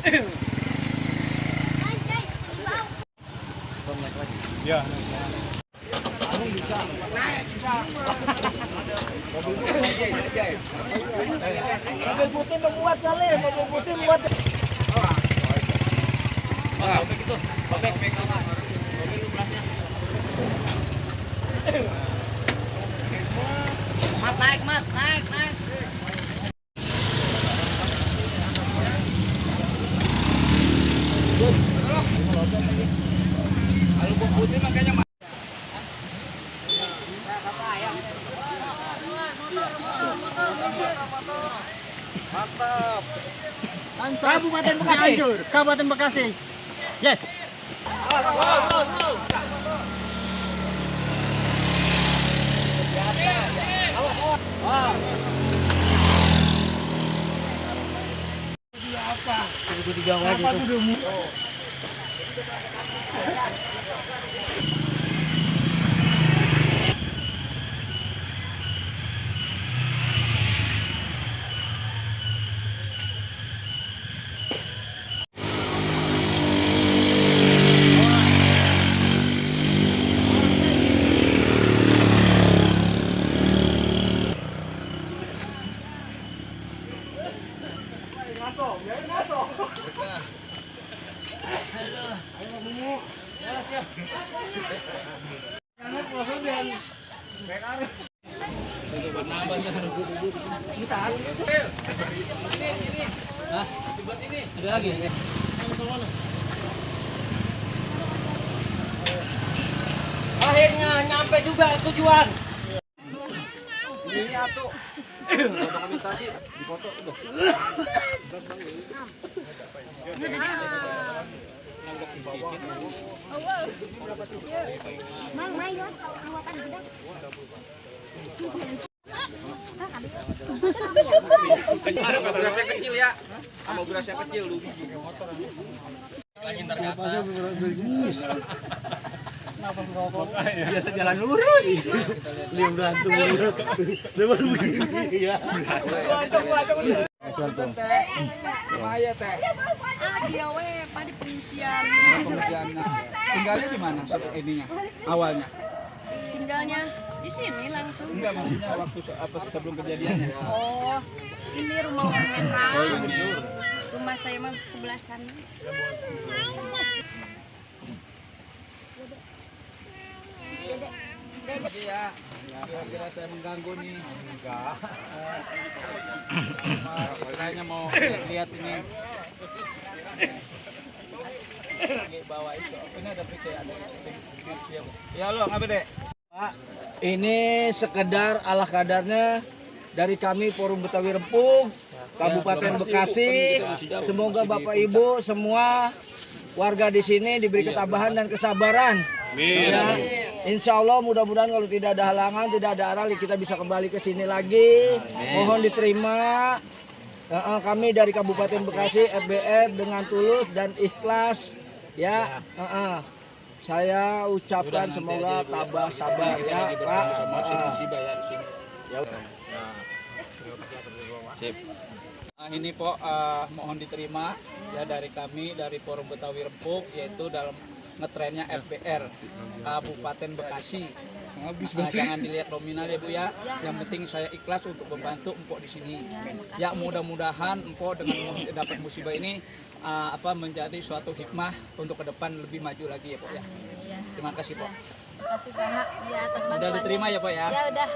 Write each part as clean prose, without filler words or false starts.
Naik lagi. Ya. Mobil putih membuat kali, mobil putih membuat. Sobek itu. Sobek sama. Mobil belasnya. Mat naik, Mat. Naik. Kalau bom putih makanya mantap. Kabupaten Bekasi. Kabupaten Bekasi. Yes. Apa itu? Ada lagi. Akhirnya nyampe juga tujuan. Ini atuh. Dokumentasi dipoto udah. Ada berasnya kecil ya. Sama berasnya kecil 2 biji. Lagi ntar ke atas. Biasa jalan lurus. Dia berantem. Depan begini ya. Bahaya teh. Dia we pada pengungsian. Pengungsiannya. Tinggalnya di mana ininya? Awalnya. Tinggalnya di sini langsung. Enggak, maksudnya waktu apa sebelum kejadiannya. Oh, ini rumah orang merah. Oh, iya. Rumah saya mah sebelah sana. Iya, ya kira saya mengganggu nih. Enggak. Kayaknya mau lihat ini. Bawa itu. Ini ada periksa ada. Ya lo, ngapain dek? Pak, ini sekedar ala kadarnya dari kami Forum Betawi Rempung, Kabupaten Bekasi. Semoga Bapak Ibu semua warga di sini diberi ketabahan dan kesabaran. Ya, insya Allah mudah-mudahan kalau tidak ada halangan, tidak ada arah, kita bisa kembali ke sini lagi. Mohon diterima. Kami dari Kabupaten Bekasi FBF dengan tulus dan ikhlas. Ya, saya ucapkan semoga tabah sabar ya Pak. Sip. Nah, ini Po, mohon diterima ya dari kami dari Forum Betawi Rempuk, yaitu dalam ngetrennya FPR Kabupaten Bekasi. Jangan dilihat nominal ya Bu ya. Yang penting saya ikhlas untuk membantu Empok di sini. Ya mudah-mudahan Empok dengan dapat musibah ini menjadi suatu hikmah untuk ke depan lebih maju lagi ya Pak ya. Terima kasih Pak. Terima kasih banyak ya atas bantuannya. Udah diterima ya Pak ya. Ya udah.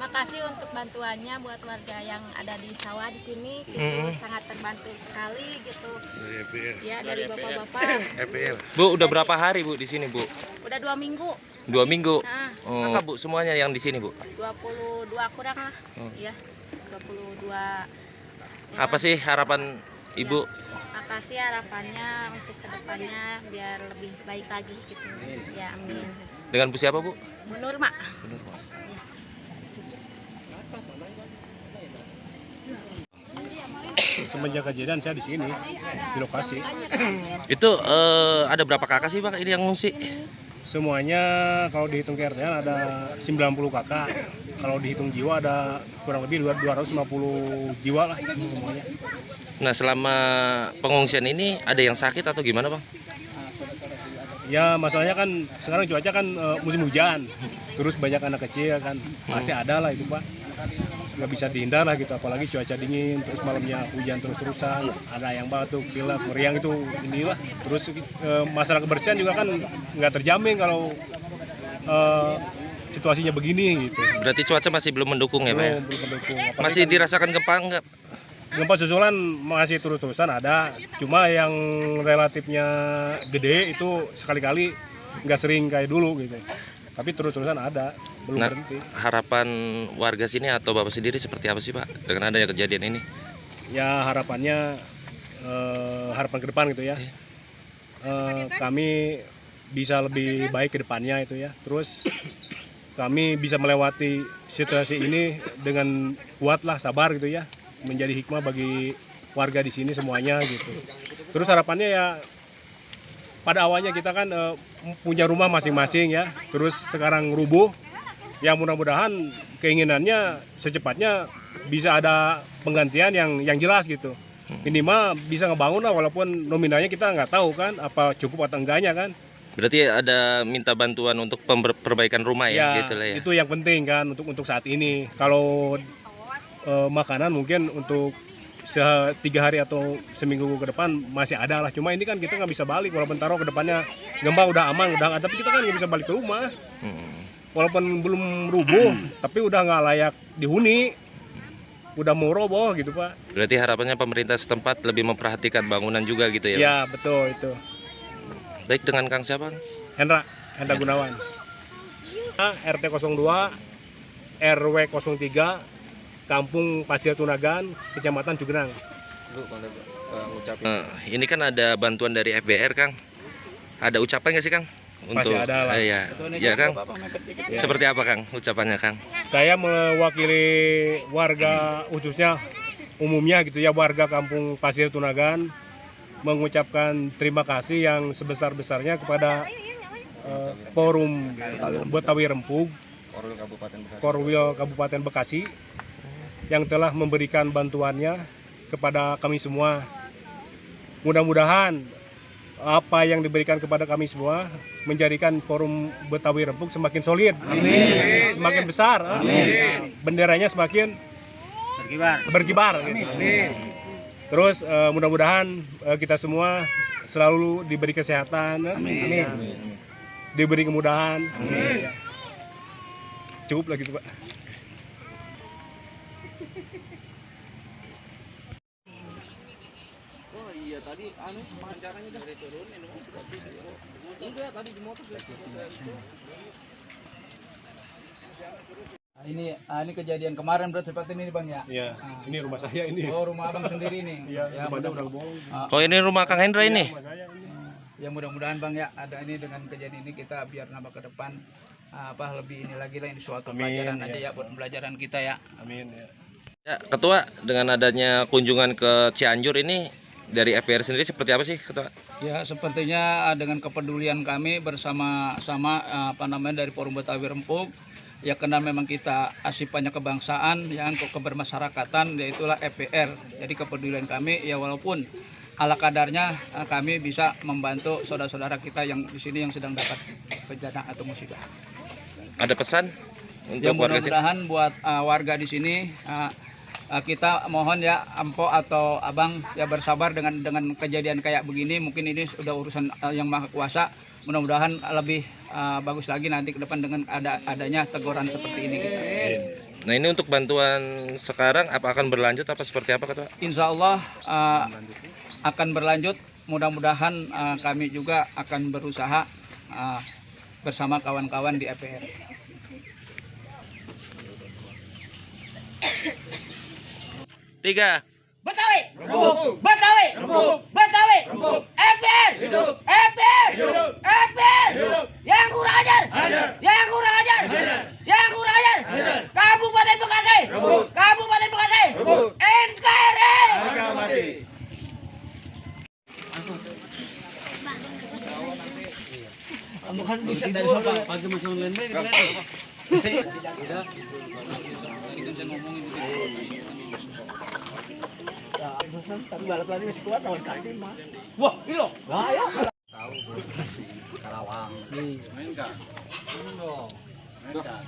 Makasih untuk bantuannya buat warga yang ada di sawah di sini. Gitu, sangat terbantu sekali gitu. Ya dari bapak-bapak. Bu, udah berapa hari Bu di sini Bu? Udah 2 minggu. 2 minggu. Nah, Kakak Bu semuanya yang di sini Bu? 22 kurang lah. Iya. 22. Ya, Apa sih harapan Ibu? makasih harapannya untuk kedepannya biar lebih baik lagi gitu. Ya amin. Dengan Bu siapa Bu? Bu Nurma. Semenjak kejadian saya di sini, di lokasi. Itu ada berapa kakak sih Pak ini yang ngungsi? Semuanya kalau dihitung KRT ada 90 kakak. Kalau dihitung jiwa ada kurang lebih 250 jiwa lah semuanya. Nah, selama pengungsian ini ada yang sakit atau gimana, Bang? Ya masalahnya kan sekarang cuaca kan musim hujan, terus banyak anak kecil kan, pasti ada lah itu Pak. Nggak bisa dihindar lah gitu, apalagi cuaca dingin, terus malamnya hujan terus-terusan, ada yang batuk, pilek, meriang itu inilah. Terus masalah kebersihan juga kan nggak terjamin kalau situasinya begini gitu. Berarti cuaca masih belum mendukung ya, Pak? Ya? Belum mendukung. Apalagi Masih kan dirasakan gempa enggak? gempa susulan masih terus-terusan ada, cuma yang relatifnya gede itu sekali-kali, nggak sering kayak dulu gitu. Tapi terus-terusan ada, belum Nah, berhenti. harapan warga sini atau Bapak sendiri seperti apa sih, Pak, dengan adanya kejadian ini? Ya harapannya harapan ke depan gitu ya. Kami bisa lebih baik ke depannya itu ya. Terus kami bisa melewati situasi ini dengan kuat lah, sabar gitu ya. Menjadi hikmah bagi warga di sini semuanya gitu. Terus harapannya ya pada awalnya kita kan punya rumah masing-masing ya. Terus sekarang rubuh. Ya mudah-mudahan keinginannya secepatnya bisa ada penggantian yang jelas gitu. Minimal bisa ngebangun lah, walaupun nominalnya kita nggak tahu kan apa cukup atau enggaknya kan. Berarti ada minta bantuan untuk perbaikan rumah ya, gitu lah ya. Itu yang penting kan untuk saat ini. Kalau makanan mungkin untuk 3 hari atau seminggu ke depan masih ada lah. Cuma ini kan kita nggak bisa balik, walaupun taruh ke depannya gempa udah aman, tapi kita kan nggak bisa balik ke rumah. Walaupun belum rubuh, tapi udah nggak layak dihuni, udah mau roboh gitu Pak. Berarti harapannya pemerintah setempat lebih memperhatikan bangunan juga gitu ya, Pak? Ya betul itu. Baik, dengan Kang siapa? Hendra Gunawan. RT 02 RW 03 Kampung Pasir Tunagan, Kecamatan Cugenang. Ini kan ada bantuan dari FBR, Kang. Ada ucapan nggak sih, Kang? Masih ada lah. Ya, Kang. Seperti apa, Kang, ucapannya, Kang? Saya mewakili warga, khususnya umumnya gitu ya, warga Kampung Pasir Tunagan, mengucapkan terima kasih yang sebesar-besarnya kepada Forum Betawi Rempuk, Korwil Kabupaten Bekasi, yang telah memberikan bantuannya kepada kami semua. Mudah-mudahan apa yang diberikan kepada kami semua menjadikan Forum Betawi Rempuk semakin solid, amin. Semakin besar, amin. Benderanya semakin berkibar gitu. Amin. Terus mudah-mudahan kita semua selalu diberi kesehatan, amin. Diberi kemudahan, amin. Cukup lah gitu Pak. Tadi wawancaranya udah turunin, enggak tadi di motor ini kejadian kemarin berarti seperti ini Bang ya? Iya, ini rumah saya ini. Oh, rumah Abang sendiri nih. Iya, ya, udah bohong. Oh, ini rumah Kang Hendra ini? Rumah saya ini. Ya mudah-mudahan Bang ya, ada ini dengan kejadian ini kita biar nambah ke depan lebih ini lagi lah, ini suatu pelajaran aja ya buat pembelajaran kita ya. Amin ya. Ya, Ketua, dengan adanya kunjungan ke Cianjur ini dari FBR sendiri seperti apa sih, Ketua? Ya, sepertinya dengan kepedulian kami bersama-sama dari Forum Betawi Rempuk, ya karena memang kita asipannya kebangsaan, ya kebermasyarakatan, yaitulah FBR. Jadi kepedulian kami ya walaupun ala kadarnya kami bisa membantu saudara-saudara kita yang di sini yang sedang dapat bencana atau musibah. Ada pesan untuk ya, mudah-mudahan buat warga di sini, kita mohon ya Ampo atau Abang ya bersabar dengan kejadian kayak begini. Mungkin ini sudah urusan yang Maha Kuasa. Mudah-mudahan lebih bagus lagi nanti ke depan dengan adanya teguran seperti ini gitu. Nah, ini untuk bantuan sekarang apa akan berlanjut apa seperti apa, Ketua? Insya Allah akan berlanjut. Mudah-mudahan kami juga akan berusaha bersama kawan-kawan di FBR. Tiga. Betawi Rempuk, Betawi Rempuk, Betawi Rempuk, FBR hidup, FBR hidup, FBR hidup. Yang kurang ajar, yang kurang ajar, yang kurang ajar. Kabupaten Bekasi, Kabupaten Bekasi, NKRI. Harga mati. Bukan bisa dari soal pagi masuk online. Tapi balap lagi masih kuat lawan kaki mah. Wah, ini loh. Lah ya. Karawang. Main kah? Main dong. Main kah?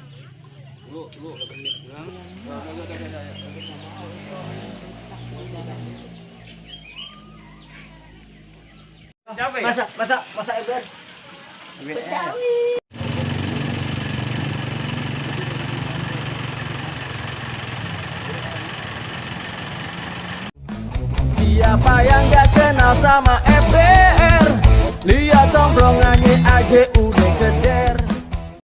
Lu Masa Eber. Siapa yang gak kenal sama FBR? Lihat tongkrongannya aja